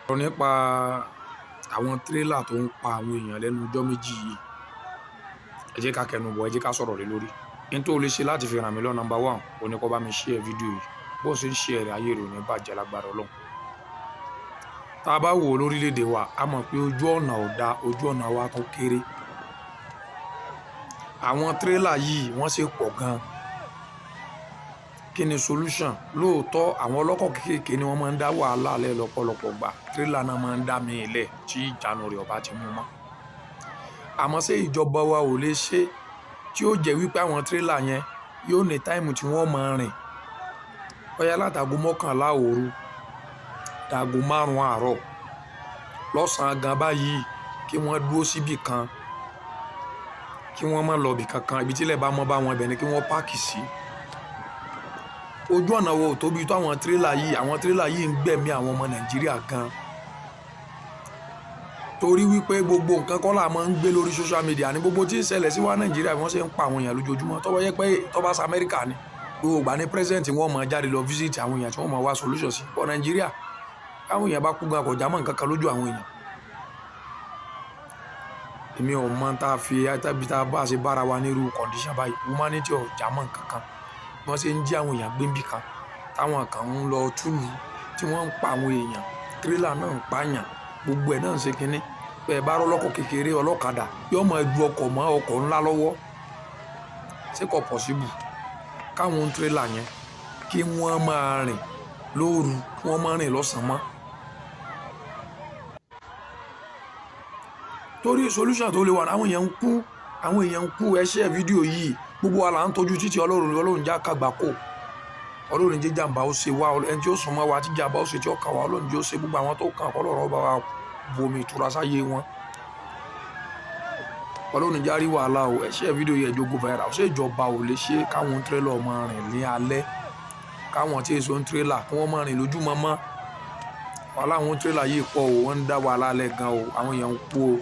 Ọ̀rọ̀ nípa àwọn tírélà tó ń pa àwọn èèyàn lẹ́nu ọjọ́ méjì yìí, ẹ jẹ́ ká kẹnu bọ̀, ẹ jẹ́ ká sọ̀rọ̀ lé lórí. N tó lè ṣe láti fi ràn mí lọ number one, ó ní kó bá mi share fídíò yìí. Bó ṣe ń share rẹ̀, ayé rẹ̀ ò ní bàjẹ́ lágbára Ọlọ́run. Tá a bá wò ó lórílẹ̀‐èdè wa, a mọ̀ pé ojú ọ̀nà ò da, ojú ọ̀nà wa tó kéré. Àwọn tírélà yìí wọ́n ṣe pọ̀ gan-an. Kí ni solution? Lóòótọ́ àwọn ọlọ́kọ̀ kéékèèké ni wọ́n máa ń dá wàhálà lẹ́ lọ́pọ̀lọpọ̀ gbà. Tírélà náà máa ń dá mi ilẹ̀ tí ìjánu rẹ̀ ọba ti mú mọ́. Àmọ́ ṣé ìjọba wa ò lè ṣe tí ó jẹ́ wípé àwọn tírélà yẹn yóò ní táìmù tí wọ́n máa rìn? Bóyá látago 11 òru dago 5 àárọ̀ lọ́sàn-án gan báyìí kí wọ́n dúró síbì kan, kí wọ́n má lọ bì kankan, ibi tí ilẹ̀ bá mọ́ bá wọn ibẹ̀ ni kí wọ́n páàkì sí. Ojú ọ̀nà wo ò tóbi tó àwọn tírélà yìí ń gbẹ̀mí àwọn ọmọ Nàìjíríà gan. Torí wípé gbogbo nǹkan kọ́ là máa ń gbé lórí social media ní gbogbo tí ń ṣẹlẹ̀ sí wa Nàìjíríà bí wọ́n ṣe ń pa àwọn èèyàn lójoojúmọ́. Tó bá yẹ pé tó bá sa Amẹ́ríkà ni gbogbo ìgbà ní president wọn máa jáde lọ visit àwọn èèyàn tí wọ́n máa wá solution sí. Bọ́ Nàìjíríà káwọn èèyàn bá kú gan kò já mọ́ nǹkan kan lójú àwọn èèyàn. Èmi ò mọ̀ tá a fi bí tá a bá ṣe bára wa nírú condition báyìí, humanity ò já mọ́ nǹkan kan. Wọ́n ṣe ń jí àwọn èèyàn gbé ń bì kan, táwọn kan ń lọ túlù tí wọ́n ń pa àwọn èèyàn, tírélà náà ń pààyàn, gbogbo ẹ̀ náà ń ṣe kínní. Bẹ́ẹ̀ bá rọ́lọ́kọ̀ kékeré ọlọ́kadà yóò máa ju ọkọ̀ mọ́ ọkọ̀ ńlá lọ́wọ́. Ṣé kò possible káwọn tírélà yẹn kí wọ́n máa rìn lóru, kí wọ́n máa rìn lọ́sàn-án mọ́? Torí solution tó lè wà, àwọn èèyàn ń kú, ẹ share fídíò yìí. Gbogbo wa là ń tọ́jú títí Ọlọ́run já kàgbà kò. Ọlọ́run jẹ́ jàǹbá ó ṣe wá, ẹni tí ó sùn mọ́ wa tí jàǹbá ó ṣe tí ó kà wá, Ọlọ́run jẹ́ ó ṣe gbogbo àwọn tó kàn kọ́ lọ́rọ̀ bá wa bomi ìtura sáyé wọn. Ọlọ́run já rí wàhálà o, ẹ share fídíò yìí, ẹ jẹ́ ó go viral. Ṣé ìjọba ò lè ṣe káwọn tírélà máa rìn ní alẹ́? Káwọn tí èso ń tírélà kí wọ́n máa rìn lójúmọmọ? Wàhálà àwọn tírélà yìí pọ̀ o, wọ́n ń dá wàhálà lẹ́ gan o, àwọn èèyàn ń kú o.